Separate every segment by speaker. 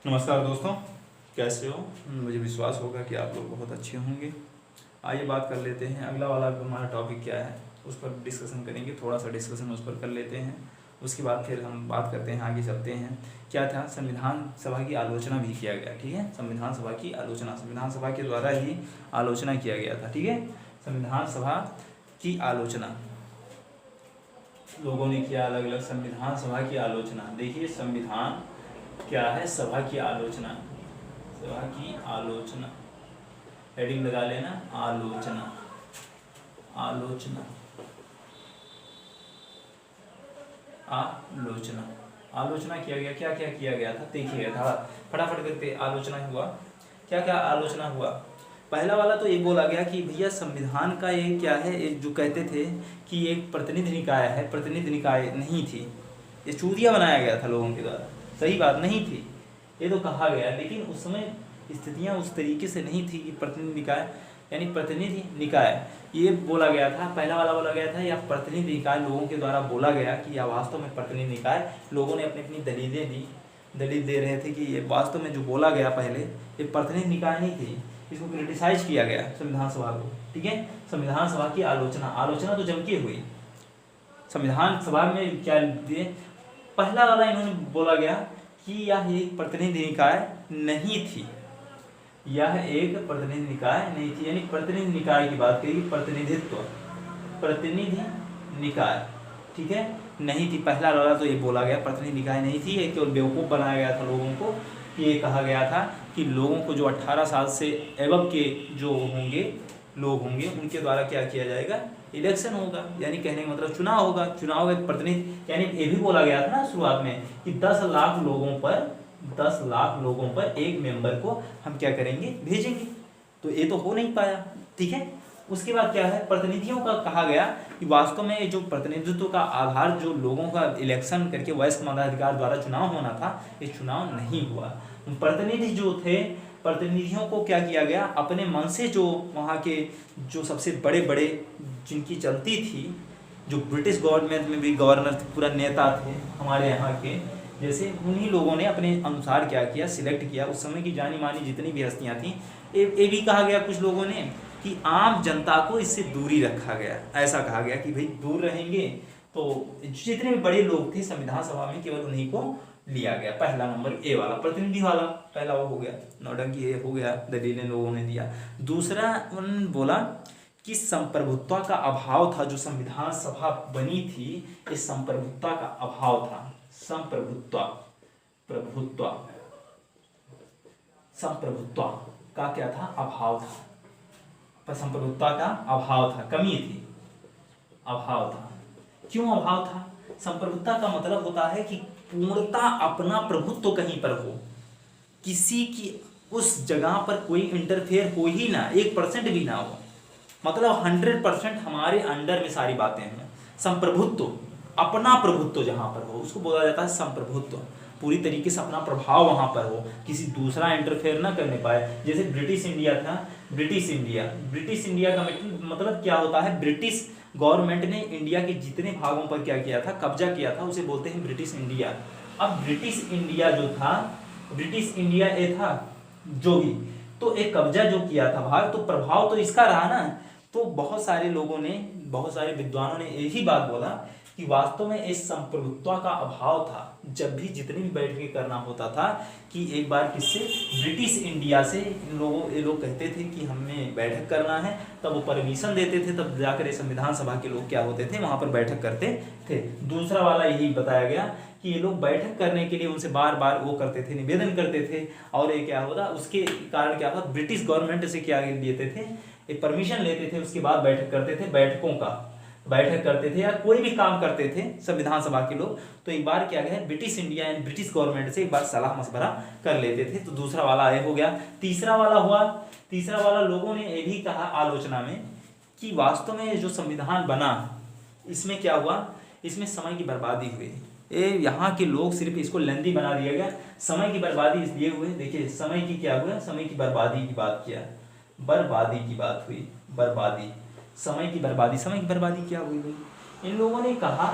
Speaker 1: नमस्कार दोस्तों, कैसे हो? मुझे विश्वास होगा कि आप लोग बहुत अच्छे होंगे। आइए बात कर लेते हैं, अगला वाला हमारा टॉपिक क्या है उस पर डिस्कशन करेंगे। थोड़ा सा डिस्कशन उस पर कर लेते हैं, उसके बाद फिर हम बात करते हैं, आगे चलते हैं। क्या था, संविधान सभा की आलोचना भी किया गया। ठीक है, संविधान सभा की आलोचना संविधान सभा के द्वारा ही आलोचना किया गया था। ठीक है, संविधान सभा की आलोचना लोगों ने किया, अलग अलग संविधान सभा की आलोचना। देखिए, संविधान क्या है, सभा की आलोचना, सभा की आलोचना, हेडिंग लगा लेना, आलोचना, आलोचना, आलोचना, आलोचना किया गया। क्या क्या किया गया था देखिएगा, फटाफट करके आलोचना हुआ। क्या क्या आलोचना हुआ? पहला वाला तो ये बोला गया कि भैया संविधान का ये क्या है, एक जो कहते थे कि एक प्रतिनिधि निकाय है, प्रतिनिधि निकाय नहीं थी, ये चूतिया बनाया गया था लोगों के द्वारा। सही बात नहीं थी, ये तो कहा गया, लेकिन उस समय स्थितियां उस तरीके से नहीं थी कि प्रतिनिधि निकाय यानी प्रतिनिधि निकाय ये बोला गया था। पहला वाला बोला गया था या प्रतिनिधि निकाय लोगों के द्वारा बोला गया कि यह वास्तव में प्रतिनिधि निकाय। लोगों ने अपनी अपनी दलीलें दी, दलील दे रहे थे कि ये वास्तव में जो बोला गया पहले ये प्रतिनिधि निकाय नहीं थी, इसको क्रिटिसाइज किया गया संविधान सभा को। ठीक है, संविधान सभा की आलोचना, आलोचना तो जम के हुई। संविधान सभा में क्या दिए, पहला वाला इन्होंने बोला गया कि यह एक प्रतिनिधि निकाय नहीं थी, यह एक प्रतिनिधि निकाय नहीं थी, यानी प्रतिनिधि निकाय की बात करेगी, प्रतिनिधित्व, प्रतिनिधि निकाय। ठीक है, नहीं थी। पहला वाला तो ये बोला गया प्रतिनिधि निकाय नहीं थी, ये केवल बेवकूफ़ बनाया गया था लोगों को। ये कहा गया था कि लोगों को जो 18 साल से एबव के जो होंगे लोग होंगे उनके द्वारा क्या किया जाएगा, इलेक्शन होगा, यानी कहने का मतलब चुनाव होगा। चुनाव एक प्रतिनिधि, यानी ये भी बोला गया था ना शुरुआत में कि 10 लाख लोगों पर 10 लाख लोगों पर एक मेंबर को हम क्या करेंगे, भेजेंगे। तो ये तो हो नहीं पाया। ठीक है, उसके बाद क्या है, प्रतिनिधियों का कहा गया कि वास्तव में जो प्रतिनिधित्व का आधार जो लोगों का इलेक्शन करके वयस्क मताधिकार द्वारा चुनाव होना था, ये चुनाव नहीं हुआ। प्रतिनिधि जो थे, प्रतिनिधियों को क्या किया गया, अपने मन से जो वहाँ के जो सबसे बड़े बड़े जिनकी चलती थी, जो ब्रिटिश गवर्नमेंट में भी गवर्नर पूरा नेता थे हमारे यहाँ के, जैसे उन्हीं लोगों ने अपने अनुसार क्या किया, सिलेक्ट किया। उस समय की जानी मानी जितनी भी हस्तियाँ थीं, ये भी कहा गया कुछ लोगों ने कि आम जनता को इससे दूरी रखा गया। ऐसा कहा गया कि भाई दूर रहेंगे, तो जितने भी बड़े लोग थे संविधान सभा में केवल उन्हीं को लिया गया। पहला नंबर ए वाला प्रतिनिधि वाला, पहला वो हो गया, नौटंकी ये हो गया, दलीलें लोगों ने दिया। दूसरा उन्होंने बोला कि संप्रभुत्व का अभाव था, जो संविधान सभा बनी थी ये संप्रभुत्व का अभाव था। संप्रभुत्व, प्रभुत्व, संप्रभुत्व का क्या था, अभाव था। पर संप्रभुत्व का अभाव था, कमी थी, अभाव था। क्यों अभाव था? संप्रभुत्व का मतलब होता है कि पूर्णता अपना प्रभुत्व कहीं पर हो, किसी की उस जगह पर कोई इंटरफेयर हो ही ना, 1% भी ना हो, मतलब 100% हमारे अंडर में सारी बातें हैं। संप्रभुत्व, अपना प्रभुत्व जहां पर हो उसको बोला जाता है संप्रभुत्व। पूरी तरीके से अपना प्रभाव वहां पर हो, किसी दूसरा इंटरफेयर ना करने पाए। जैसे ब्रिटिश इंडिया था, ब्रिटिश इंडिया, ब्रिटिश इंडिया का मतलब क्या होता है, ब्रिटिश गवर्नमेंट ने इंडिया के जितने भागों पर क्या किया था, कब्जा किया था, उसे बोलते हैं ब्रिटिश इंडिया। अब ब्रिटिश इंडिया जो था, ब्रिटिश इंडिया ये था जो भी, तो एक कब्जा जो किया था भाग, तो प्रभाव तो इसका रहा ना। तो बहुत सारे लोगों ने, बहुत सारे विद्वानों ने यही बात बोला कि वास्तव में इस संप्रभुत्व का अभाव था। जब भी जितनी भी बैठकें करना होता था कि एक बार किससे, ब्रिटिश इंडिया से ये लोग कहते थे कि हमें बैठक करना है, तब वो परमिशन देते थे, तब जाकर ये संविधान सभा के लोग क्या होते थे, वहां पर बैठक करते थे। दूसरा वाला यही बताया गया कि ये लोग बैठक करने के लिए उनसे बार बार वो करते थे, निवेदन करते थे, और ये क्या होता, उसके कारण क्या होता, ब्रिटिश गवर्नमेंट से क्या लेते थे, एक परमिशन लेते थे, उसके बाद बैठक करते थे, बैठकों का बैठक करते थे या कोई भी काम करते थे संविधान सभा के लोग। तो एक बार क्या गया, British India and British government से एक बार सलाह मशवरा कर लेते थे। तो दूसरा वाला ये हो गया। तीसरा वाला हुआ, तीसरा वाला लोगों ने ये भी कहा आलोचना में कि वास्तव में जो संविधान बना इसमें क्या हुआ, इसमें समय की बर्बादी हुई। यहाँ के लोग सिर्फ इसको लेंदी बना दिया गया, समय की बर्बादी इसलिए हुई। देखिए समय की क्या हुआ, समय की बर्बादी की बात किया, बर्बादी की बात हुई, बर्बादी, समय की बर्बादी। समय की बर्बादी क्या हुई भाई, इन लोगों ने कहा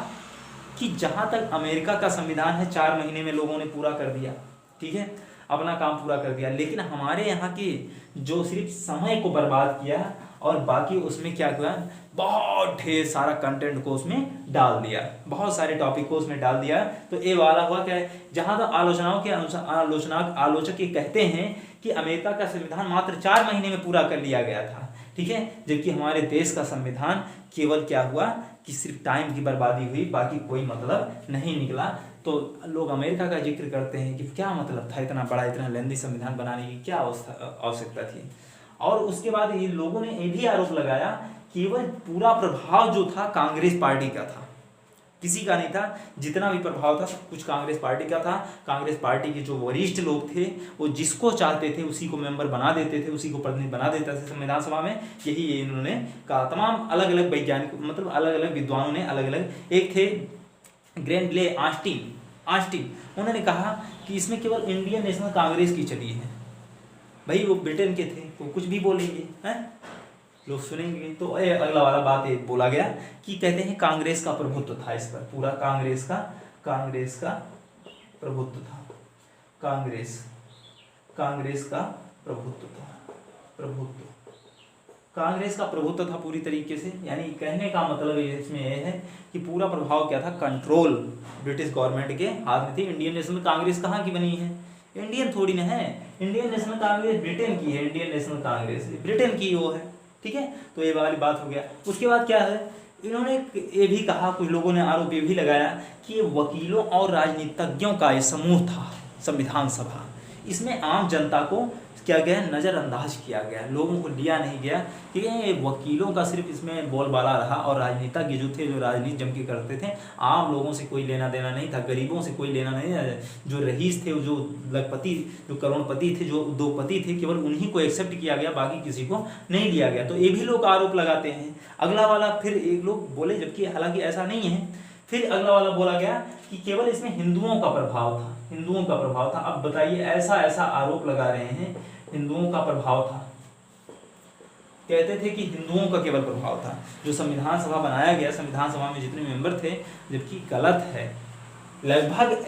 Speaker 1: कि जहां तक अमेरिका का संविधान है 4 महीने में लोगों ने पूरा कर दिया, ठीक है। अपना काम पूरा कर दिया, लेकिन हमारे यहाँ के जो सिर्फ समय को बर्बाद किया और बाकी उसमें क्या हुआ, बहुत ढेर सारा कंटेंट को उसमें डाल दिया, बहुत सारे टॉपिक को उसमें डाल दिया। तो ये वाला हुआ क्या है, जहाँ तक आलोचनाओं के अनुसार आलोचक ये कहते हैं कि अमेरिका का संविधान मात्र 4 महीने में पूरा कर लिया गया था, ठीक है, जबकि हमारे देश का संविधान केवल क्या हुआ कि सिर्फ टाइम की बर्बादी हुई, बाकी कोई मतलब नहीं निकला। तो लोग अमेरिका का जिक्र करते हैं कि क्या मतलब था इतना बड़ा इतना लेंदी संविधान बनाने की क्या आवश्यकता थी। और उसके बाद ये लोगों ने ये भी आरोप लगाया केवल पूरा प्रभाव जो था कांग्रेस पार्टी का था, किसी का नहीं था। जितना भी प्रभाव था सब कुछ कांग्रेस पार्टी का था। कांग्रेस पार्टी के जो वरिष्ठ लोग थे वो जिसको चाहते थे उसी को मेंबर बना देते थे, उसी को प्रतिनिधि बना देते थे संविधान सभा में। यही इन्होंने कहा। तमाम अलग अलग वैज्ञानिक मतलब अलग अलग विद्वानों ने अलग अलग, एक थे ग्रेंडले ऑस्टिन, उन्होंने कहा कि इसमें केवल इंडियन नेशनल कांग्रेस की चली है। भाई वो ब्रिटेन के थे, वो कुछ भी बोलेंगे हैं, लोग सुनेंगे। तो अगला वाला बात एक बोला गया कि कहते हैं कांग्रेस का प्रभुत्व था इस पर, पूरा कांग्रेस का प्रभुत्व था, कांग्रेस का कांग्रेस का प्रभुत्व था पूरी तरीके से। यानी कहने का मतलब इसमें यह है कि पूरा प्रभाव क्या था, कंट्रोल ब्रिटिश गवर्नमेंट के हाथ में थी। इंडियन नेशनल कांग्रेस कहाँ की बनी है, इंडियन थोड़ी ना है, इंडियन नेशनल कांग्रेस ब्रिटेन की है, इंडियन नेशनल कांग्रेस ब्रिटेन की वो है, ठीक है। तो ये वाली बात हो गया। उसके बाद क्या है, इन्होंने ये भी कहा, कुछ लोगों ने आरोप ये भी लगाया कि ये वकीलों और राजनीतिज्ञों का ये समूह था संविधान सभा, इसमें आम जनता को क्या गया, नज़रअंदाज किया गया, लोगों को लिया नहीं गया कि ये वकीलों का सिर्फ इसमें बोलबाला रहा और राजनीतिज्ञ जो थे, जो राजनीति जम के करते थे, आम लोगों से कोई लेना देना नहीं था, गरीबों से कोई लेना नहीं, जो रईस थे, जो लखपति, जो करोड़पति थे, जो उद्योगपति थे, केवल उन्हीं को एक्सेप्ट किया गया, बाकी किसी को नहीं लिया गया। तो ये भी लोग आरोप लगाते हैं। अगला वाला फिर एक लोग बोले, जबकि हालांकि ऐसा नहीं है, फिर अगला वाला बोला गया कि केवल इसमें हिंदुओं का प्रभाव था, हिंदुओं का प्रभाव था। अब बताइए, ऐसा आरोप लगा रहे हैं हिंदुओं का प्रभाव था, कहते थे कि हिंदुओं का केवल प्रभाव था। जो संविधान सभा बनाया गया, संविधान सभा में जितने मेंबर थे, जबकि गलत है, लगभग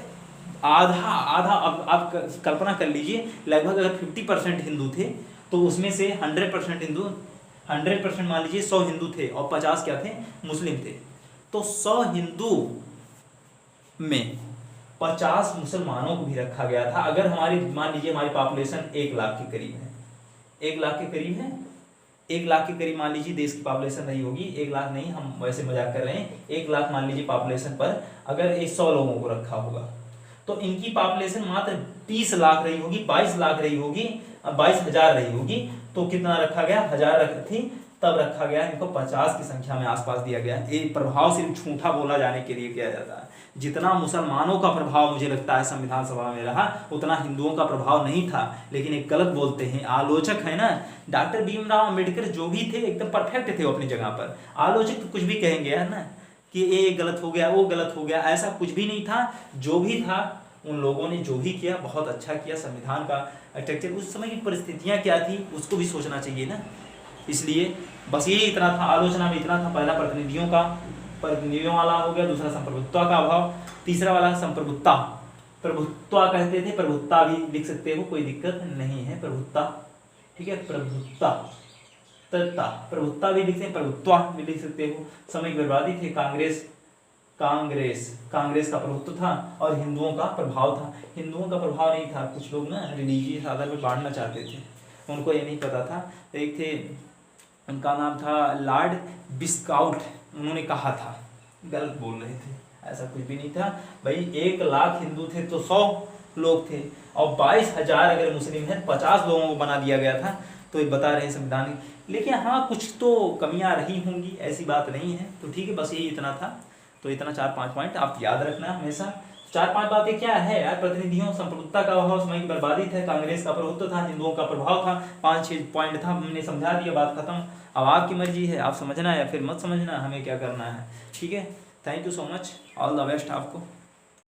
Speaker 1: आधा। अब आप कल्पना कर लीजिए, लगभग अगर 50% हिंदू थे तो उसमें से 100% हिंदू, 100% मान लीजिए 100 हिंदू थे और 50 क्या थे, मुस्लिम थे। तो 100 हिंदू में 50 मुसलमानों को भी रखा गया था। अगर हमारी मान लीजिए हमारी पॉपुलेशन 1 लाख के करीब है, 1 लाख के करीब है, 1 लाख के करीब मान लीजिए देश की पॉपुलेशन रही होगी, 1 लाख नहीं, हम वैसे मजाक कर रहे हैं, 1 लाख मान लीजिए पॉपुलेशन पर अगर 100 लोगों को रखा होगा तो इनकी पॉपुलेशन मात्र 30 लाख रही होगी, 22 लाख रही होगी, 22,000 रही होगी। तो कितना रखा गया, 1000 थी, तब रखा गया इनको 50 की संख्या में आसपास दिया गया। ये प्रभाव सिर्फ झूठा बोला जाने के लिए किया जाता है। जितना मुसलमानों का प्रभाव मुझे लगता है संविधान सभा में रहा, उतना हिंदुओं का प्रभाव नहीं था। लेकिन एक गलत बोलते हैं, आलोचक है ना, डॉक्टर भीमराव अंबेडकर जो भी थे एकदम परफेक्ट थे अपनी जगह पर। आलोचक तो कुछ भी कहेंगे है ना, कि ये गलत हो गया, वो गलत हो गया, ऐसा कुछ भी नहीं था। जो भी था, उन लोगों ने जो भी किया बहुत अच्छा किया। संविधान का स्ट्रक्चर, उस समय की परिस्थितियाँ क्या थी उसको भी सोचना चाहिए ना। इसलिए बस यही इतना था, आलोचना में इतना था। पहला प्रतिनिधियों वाला हो गया, दूसरा संप्रभुत्व का अभाव, तीसरा वाला संप्रभुत्ता, प्रभुत्व कहते थे, प्रभुत्ता भी लिख सकते हो, कोई दिक्कत नहीं है, प्रभुत्ता, ठीक है, प्रभुत्ता भी लिखते हैं, प्रभुत्व भी लिख सकते हो। समय की बर्बादी थे, कांग्रेस का प्रभुत्व था और हिंदुओं का प्रभाव था। हिंदुओं का प्रभाव नहीं था, कुछ लोग ना रिलीजियस आधार पर बांटना चाहते थे, उनको ये नहीं पता था। एक थे, उनका नाम था लॉर्ड बिस्काउट, उन्होंने कहा था, गलत बोल रहे थे, ऐसा कुछ भी नहीं था भाई। 1 लाख हिंदू थे तो 100 लोग थे और 22,000 अगर मुस्लिम है, 50 लोगों को बना दिया गया था। तो ये बता रहे हैं संविधान। लेकिन हाँ, कुछ तो कमियां रही होंगी, ऐसी बात नहीं है। तो ठीक है, बस यही इतना था। तो इतना 4-5 पॉइंट आप याद रखना हमेशा। 4-5 बातें क्या है यार, प्रतिनिधियों, संप्रभुत्ता का अभाव, समय की बर्बादी था, कांग्रेस का प्रभुत्व था, हिंदुओं का प्रभाव था, 5-6 पॉइंट था, हमने समझा दिया, बात खत्म। अब आपकी मर्जी है, आप समझना या फिर मत समझना, हमें क्या करना है, ठीक है। Thank you so much, all the best आपको।